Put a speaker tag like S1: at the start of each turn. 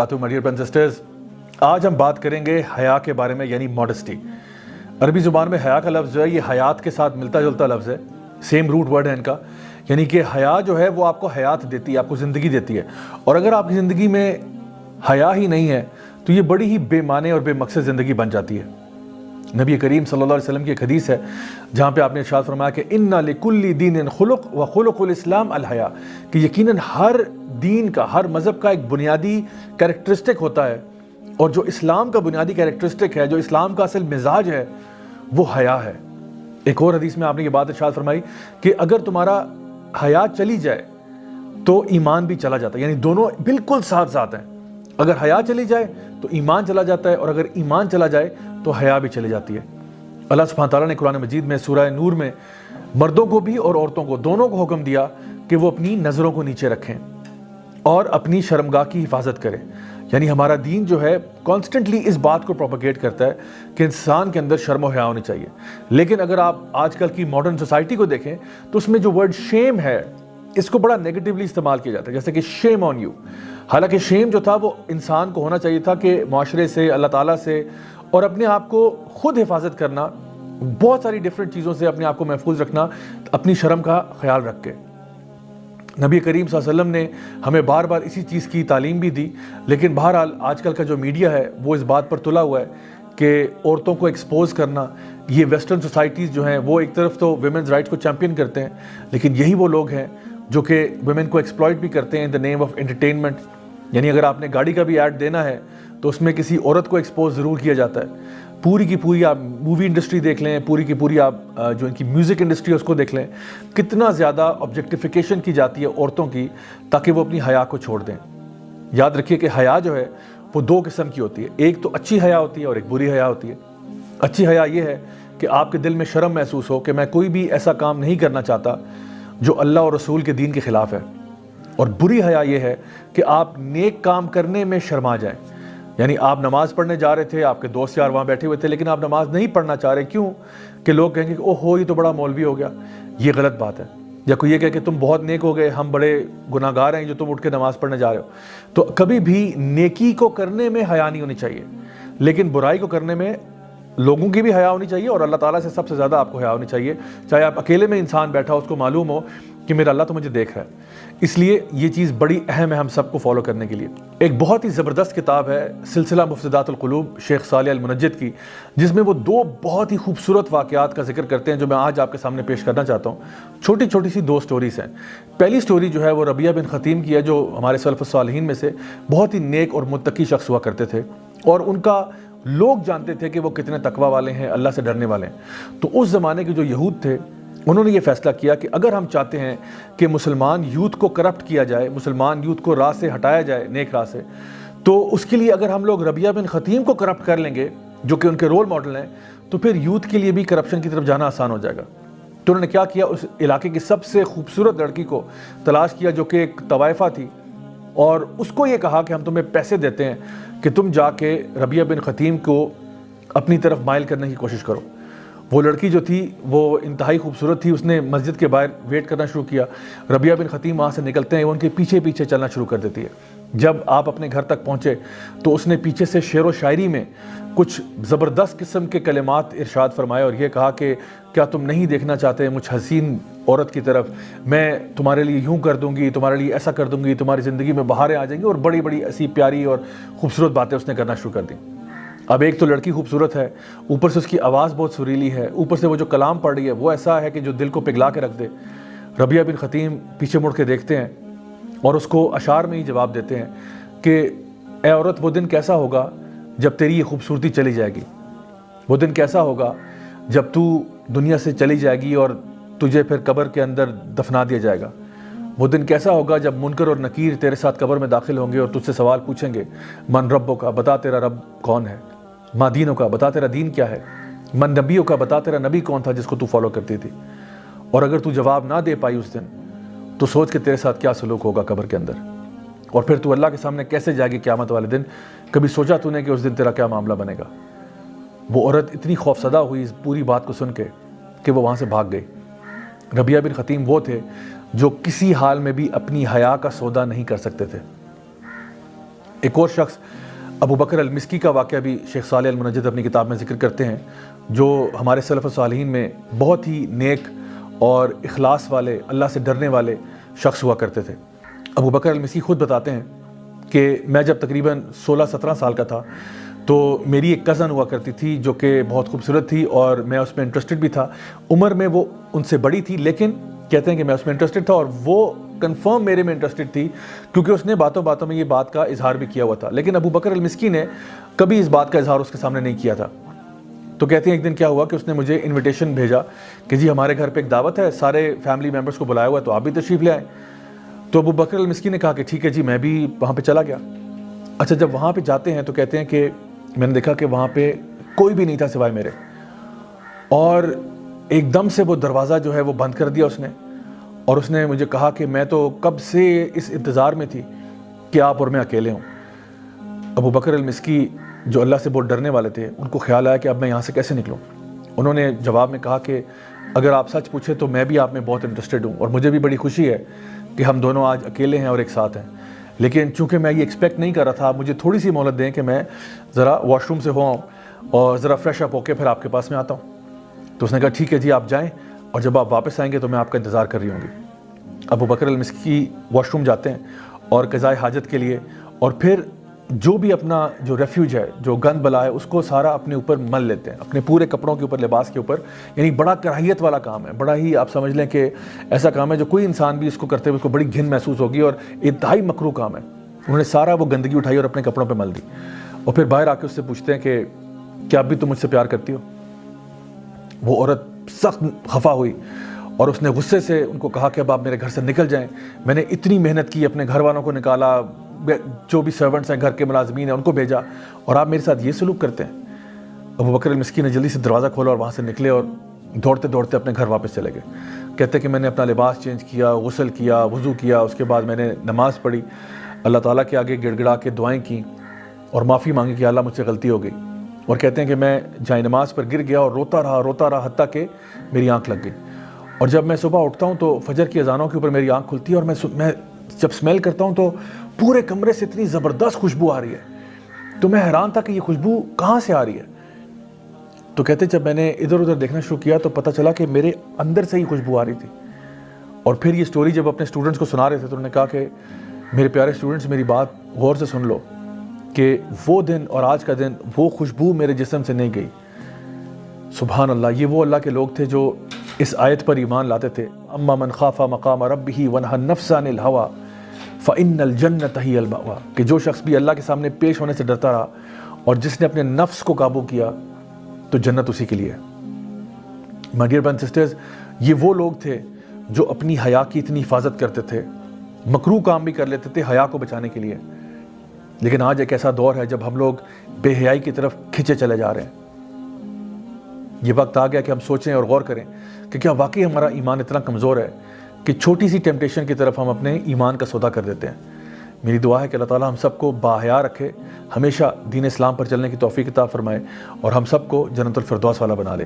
S1: وبرکاتہ my dear brothers and sisters. آج ہم بات کریں گے حیا کے بارے میں، یعنی ماڈسٹی. عربی زبان میں حیا کا لفظ جو ہے یہ حیات کے ساتھ ملتا جلتا لفظ ہے، سیم روٹ ورڈ ہے ان کا. یعنی کہ حیا جو ہے وہ آپ کو حیات دیتی ہے، آپ کو زندگی دیتی ہے. اور اگر آپ کی زندگی میں حیا ہی نہیں ہے تو یہ بڑی ہی بے معنی اور بے مقصد زندگی بن جاتی ہے. نبی کریم صلی اللہ علیہ وسلم کی ایک حدیث ہے جہاں پہ آپ نے ارشاد فرمایا کہ اِنَّ لِكُلِّ دِينٍ خُلُقٍ وَخُلُقُ الْإِسْلَامِ الْحَيَا، کہ یقیناً ہر دین کا، ہر مذہب کا ایک بنیادی کیریکٹرسٹک ہوتا ہے، اور جو اسلام کا بنیادی کیریکٹرسٹک ہے، جو اسلام کا اصل مزاج ہے، وہ حیا ہے. ایک اور حدیث میں آپ نے یہ بات ارشاد فرمائی کہ اگر تمہارا حیا چلی جائے تو ایمان بھی چلا جاتا ہے. یعنی دونوں بالکل ساتھ ساتھ ہیں. اگر حیا چلی جائے تو ایمان چلا جاتا ہے، اور اگر ایمان چلا جائے تو حیا بھی چلی جاتی ہے. اللہ سبحانہ تعالیٰ نے قرآن مجید میں سورہ نور میں مردوں کو بھی اور عورتوں کو دونوں کو حکم دیا کہ وہ اپنی نظروں کو نیچے رکھیں اور اپنی شرمگاہ کی حفاظت کریں. یعنی ہمارا دین جو ہے کانسٹنٹلی اس بات کو پروپیگیٹ کرتا ہے کہ انسان کے اندر شرم و حیا ہونی چاہیے. لیکن اگر آپ آج کل کی ماڈرن سوسائٹی کو دیکھیں تو اس میں جو ورڈ شیم ہے اس کو بڑا نیگیٹیولی استعمال کیا جاتا ہے، جیسے کہ شیم آن یو. حالانکہ شیم جو تھا وہ انسان کو ہونا چاہیے تھا کہ معاشرے سے، اللہ تعالیٰ سے اور اپنے آپ کو خود حفاظت کرنا، بہت ساری ڈیفرنٹ چیزوں سے اپنے آپ کو محفوظ رکھنا، اپنی شرم کا خیال رکھ کے. نبی کریم صلی اللہ علیہ وسلم نے ہمیں بار بار اسی چیز کی تعلیم بھی دی. لیکن بہرحال آج کل کا جو میڈیا ہے وہ اس بات پر تلا ہوا ہے کہ عورتوں کو ایکسپوز کرنا. یہ ویسٹرن سوسائٹیز جو ہیں وہ ایک طرف تو ویمنز رائٹس کو چیمپئن کرتے ہیں، لیکن یہی وہ لوگ ہیں جو کہ ویمن کو ایکسپلائٹ بھی کرتے ہیں ان دا نیم آف انٹرٹینمنٹ. یعنی اگر آپ نے گاڑی کا بھی ایڈ دینا ہے تو اس میں کسی عورت کو ایکسپوز ضرور کیا جاتا ہے. پوری کی پوری آپ مووی انڈسٹری دیکھ لیں، پوری کی پوری آپ جو ان کی میوزک انڈسٹری ہے اس کو دیکھ لیں، کتنا زیادہ آبجیکٹیفیکیشن کی جاتی ہے عورتوں کی تاکہ وہ اپنی حیا کو چھوڑ دیں. یاد رکھیے کہ حیا جو ہے وہ دو قسم کی ہوتی ہے. ایک تو اچھی حیا ہوتی ہے اور ایک بری حیا ہوتی ہے. اچھی حیا یہ ہے کہ آپ کے دل میں شرم محسوس ہو کہ میں کوئی بھی ایسا کام نہیں کرنا چاہتا جو اللہ اور رسول کے دین کے خلاف ہے. اور بری حیا یہ ہے کہ آپ نیک کام کرنے میں شرما جائیں. یعنی آپ نماز پڑھنے جا رہے تھے، آپ کے دوست یار وہاں بیٹھے ہوئے تھے، لیکن آپ نماز نہیں پڑھنا چاہ رہے. کیوں؟ کہ لوگ کہیں گے کہ اوہ ہو یہ تو بڑا مولوی ہو گیا. یہ غلط بات ہے. یا کوئی یہ کہے کہ تم بہت نیک ہو گئے، ہم بڑے گناہ گار ہیں جو تم اٹھ کے نماز پڑھنے جا رہے ہو. تو کبھی بھی نیکی کو کرنے میں حیا نہیں ہونی چاہیے، لیکن برائی کو کرنے میں لوگوں کی بھی حیا ہونی چاہیے، اور اللہ تعالیٰ سے سب سے زیادہ آپ کو حیا ہونی چاہیے. چاہے آپ اکیلے میں انسان بیٹھا ہو، اس کو معلوم ہو کہ میرا اللہ تو مجھے دیکھ رہا ہے. اس لیے یہ چیز بڑی اہم ہے ہم سب کو فالو کرنے کے لیے. ایک بہت ہی زبردست کتاب ہے سلسلہ مفسدات القلوب شیخ صالح المنجد کی، جس میں وہ دو بہت ہی خوبصورت واقعات کا ذکر کرتے ہیں جو میں آج آپ کے سامنے پیش کرنا چاہتا ہوں. چھوٹی چھوٹی سی دو سٹوریز ہیں. پہلی سٹوری جو ہے وہ ربیعہ بن خطیم کی ہے، جو ہمارے سلف الصالحین میں سے بہت ہی نیک اور متقی شخص ہوا کرتے تھے، اور ان کا لوگ جانتے تھے کہ وہ کتنے تقوی والے ہیں، اللہ سے ڈرنے والے ہیں. تو اس زمانے کے جو یہود تھے انہوں نے یہ فیصلہ کیا کہ اگر ہم چاہتے ہیں کہ مسلمان یوتھ کو کرپٹ کیا جائے، مسلمان یوتھ کو راہ سے ہٹایا جائے، نیک راہ سے، تو اس کے لیے اگر ہم لوگ ربیعہ بن خطیم کو کرپٹ کر لیں گے جو کہ ان کے رول ماڈل ہیں، تو پھر یوتھ کے لیے بھی کرپشن کی طرف جانا آسان ہو جائے گا. تو انہوں نے کیا کیا، اس علاقے کی سب سے خوبصورت لڑکی کو تلاش کیا جو کہ ایک طوائفہ تھی، اور اس کو یہ کہا کہ ہم تمہیں پیسے دیتے ہیں کہ تم جا کے ربیعہ بن خطیم کو اپنی طرف مائل کرنے کی کوشش کرو. وہ لڑکی جو تھی وہ انتہائی خوبصورت تھی. اس نے مسجد کے باہر ویٹ کرنا شروع کیا. ربیعہ بن خطیم وہاں سے نکلتے ہیں، وہ ان کے پیچھے پیچھے چلنا شروع کر دیتی ہے. جب آپ اپنے گھر تک پہنچے تو اس نے پیچھے سے شعر و شاعری میں کچھ زبردست قسم کے کلمات ارشاد فرمائے، اور یہ کہا کہ کیا تم نہیں دیکھنا چاہتے مجھ حسین عورت کی طرف؟ میں تمہارے لیے یوں کر دوں گی، تمہارے لیے ایسا کر دوں گی، تمہاری زندگی میں بہاریں آ جائیں گی، اور بڑی بڑی ایسی پیاری اور خوبصورت باتیں اس نے کرنا شروع کر دیں. اب ایک تو لڑکی خوبصورت ہے، اوپر سے اس کی آواز بہت سریلی ہے، اوپر سے وہ جو کلام پڑھ رہی ہے وہ ایسا ہے کہ جو دل کو پگھلا کے رکھ دے. ربیعہ بن خطیم پیچھے مڑ کے دیکھتے ہیں اور اس کو اشعار میں ہی جواب دیتے ہیں کہ اے عورت، وہ دن کیسا ہوگا جب تیری یہ خوبصورتی چلی جائے گی. وہ دن کیسا ہوگا جب تو دنیا سے چلی جائے گی اور تجھے پھر قبر کے اندر دفنا دیا جائے گا. وہ دن کیسا ہوگا جب منکر اور نکیر تیرے ساتھ قبر میں داخل ہوں گے اور تجھ سے سوال پوچھیں گے، من ربوں کا، بتا تیرا رب کون ہے، ماں دینوں کا، بتا تیرا دین کیا ہے، من نبیوں کا، بتا تیرا نبی کون تھا جس کو تو فالو کرتی تھی. اور اگر تو جواب نہ دے پائی اس دن تو سوچ کہ تیرے ساتھ کیا سلوک ہوگا قبر کے اندر، اور پھر تو اللہ کے سامنے کیسے جائے گی قیامت والے دن. کبھی سوچا تو نے کہ اس دن تیرا کیا معاملہ بنے گا؟ وہ عورت اتنی خوفزدہ ہوئی اس پوری بات کو سن کے کہ وہ وہاں سے بھاگ گئی. ربیعہ بن خطیم وہ تھے جو کسی حال میں بھی اپنی حیا کا سودا نہیں کر سکتے تھے. ایک اور شخص ابو بکر المسکی کا واقعہ بھی شیخ صالح المنجد اپنی کتاب میں ذکر کرتے ہیں، جو ہمارے سلف صالحین میں بہت ہی نیک اور اخلاص والے، اللہ سے ڈرنے والے شخص ہوا کرتے تھے۔ ابو بکر المسکی خود بتاتے ہیں کہ میں جب تقریباً 16-17 سال کا تھا تو میری ایک کزن ہوا کرتی تھی جو کہ بہت خوبصورت تھی اور میں اس میں انٹرسٹڈ بھی تھا۔ عمر میں وہ ان سے بڑی تھی، لیکن کہتے ہیں کہ میں اس میں انٹرسٹڈ تھا اور وہ کنفرم میرے میں انٹرسٹڈ تھی، کیونکہ اس نے باتوں باتوں میں یہ بات کا اظہار بھی کیا ہوا تھا۔ لیکن ابو بکر المسکی نے کبھی اس بات کا اظہار اس کے سامنے نہیں کیا تھا۔ تو کہتے ہیں ایک دن کیا ہوا کہ اس نے مجھے انویٹیشن بھیجا کہ جی ہمارے گھر پہ ایک دعوت ہے، سارے فیملی ممبرس کو بلایا ہوا ہے، تو آپ بھی تشریف لے آئیں۔ تو ابو بکر المسکی نے کہا کہ ٹھیک ہے جی، میں بھی وہاں پہ چلا گیا۔ اچھا، جب وہاں پہ جاتے ہیں تو کہتے ہیں کہ میں نے دیکھا کہ وہاں پہ کوئی بھی نہیں تھا سوائے میرے، اور ایک دم سے وہ دروازہ جو ہے وہ بند کر دیا اس نے، اور اس نے مجھے کہا کہ میں تو کب سے اس انتظار میں تھی کہ آپ اور میں اکیلے ہوں۔ ابو بکر المسکی جو اللہ سے بہت ڈرنے والے تھے، ان کو خیال آیا کہ اب میں یہاں سے کیسے نکلوں۔ انہوں نے جواب میں کہا کہ اگر آپ سچ پوچھیں تو میں بھی آپ میں بہت انٹرسٹڈ ہوں، اور مجھے بھی بڑی خوشی ہے کہ ہم دونوں آج اکیلے ہیں اور ایک ساتھ ہیں، لیکن چونکہ میں یہ ایکسپیکٹ نہیں کر رہا تھا، آپ مجھے تھوڑی سی مہلت دیں کہ میں ذرا واش روم سے ہو آؤں اور ذرا فریش اپ ہو کے پھر آپ کے پاس میں آتا ہوں۔ تو اس نے کہا ٹھیک ہے جی، آپ جائیں، اور جب آپ واپس آئیں گے تو میں آپ کا انتظار کر رہی ہوں گی۔ ابو بکر المسکی واش روم جاتے ہیں اور قضائے حاجت کے لیے، اور پھر جو بھی اپنا جو ریفیوج ہے، جو گند بلا ہے، اس کو سارا اپنے اوپر مل لیتے ہیں، اپنے پورے کپڑوں کے اوپر، لباس کے اوپر۔ یعنی بڑا کراہیت والا کام ہے، بڑا ہی آپ سمجھ لیں کہ ایسا کام ہے جو کوئی انسان بھی اس کو کرتے ہوئے اس کو بڑی گھن محسوس ہوگی، اور انتہائی مکروہ کام ہے۔ انہوں نے سارا وہ گندگی اٹھائی اور اپنے کپڑوں پہ مل دی، اور پھر باہر آ کے اس سے پوچھتے ہیں کہ کیا اب بھی تم مجھ سے پیار کرتی ہو؟ وہ عورت سخت خفا ہوئی اور اس نے غصے سے ان کو کہا کہ اب آپ میرے گھر سے نکل جائیں، میں نے اتنی محنت کی، اپنے گھر والوں کو نکالا، جو بھی سرونٹس ہیں، گھر کے ملازمین ہیں، ان کو بھیجا، اور آپ میرے ساتھ یہ سلوک کرتے ہیں۔ ابو بکر المسکی نے جلدی سے دروازہ کھولا اور وہاں سے نکلے اور دوڑتے دوڑتے اپنے گھر واپس چلے گئے۔ کہتے ہیں کہ میں نے اپنا لباس چینج کیا، غسل کیا، وضو کیا، اس کے بعد میں نے نماز پڑھی، اللہ تعالیٰ کے آگے گڑ گڑا کے دعائیں کی اور معافی مانگی کہ اللہ مجھ سے غلطی ہو گئی۔ اور کہتے ہیں کہ میں جائے نماز پر گر گیا اور روتا رہا حتیٰ کہ میری آنکھ لگ گئی، اور جب میں صبح اٹھتا ہوں تو فجر کی اذانوں کے اوپر میری آنکھ کھلتی ہے، اور میں جب سمیل کرتا ہوں تو پورے کمرے سے اتنی زبردست خوشبو آ رہی ہے، تو میں حیران تھا کہ یہ خوشبو کہاں سے آ رہی ہے۔ تو کہتے جب میں نے ادھر ادھر دیکھنا شروع کیا تو پتہ چلا کہ میرے اندر سے ہی خوشبو آ رہی تھی۔ اور پھر یہ سٹوری جب اپنے اسٹوڈنٹس کو سنا رہے تھے تو انہوں نے کہا کہ میرے پیارے اسٹوڈنٹس، میری بات غور سے سن لو کہ وہ دن اور آج کا دن وہ خوشبو میرے جسم سے نہیں گئی۔ سبحان اللہ، یہ وہ اللہ کے لوگ تھے جو اس آیت پر ایمان لاتے تھے، اما من خاف مقام ربہ ونہى النفس عن الہوى فإن الجنۃ ہی المأویٰ، کہ جو شخص بھی اللہ کے سامنے پیش ہونے سے ڈرتا رہا اور جس نے اپنے نفس کو قابو کیا تو جنت اسی کے لیے ہے۔ My dear brothers and sisters, یہ وہ لوگ تھے جو اپنی حیا کی اتنی حفاظت کرتے تھے، مکروہ کام بھی کر لیتے تھے حیا کو بچانے کے لیے۔ لیکن آج ایک ایسا دور ہے جب ہم لوگ بے حیائی کی طرف کھنچے چلے جا رہے ہیں۔ یہ وقت آ گیا کہ ہم سوچیں اور غور کریں کہ کیا واقعی ہمارا ایمان اتنا کمزور ہے کہ چھوٹی سی ٹیمپٹیشن کی طرف ہم اپنے ایمان کا سودا کر دیتے ہیں۔ میری دعا ہے کہ اللہ تعالیٰ ہم سب کو باحیا رکھے، ہمیشہ دین اسلام پر چلنے کی توفیق عطا فرمائے، اور ہم سب کو جنت الفردوس والا بنا لے۔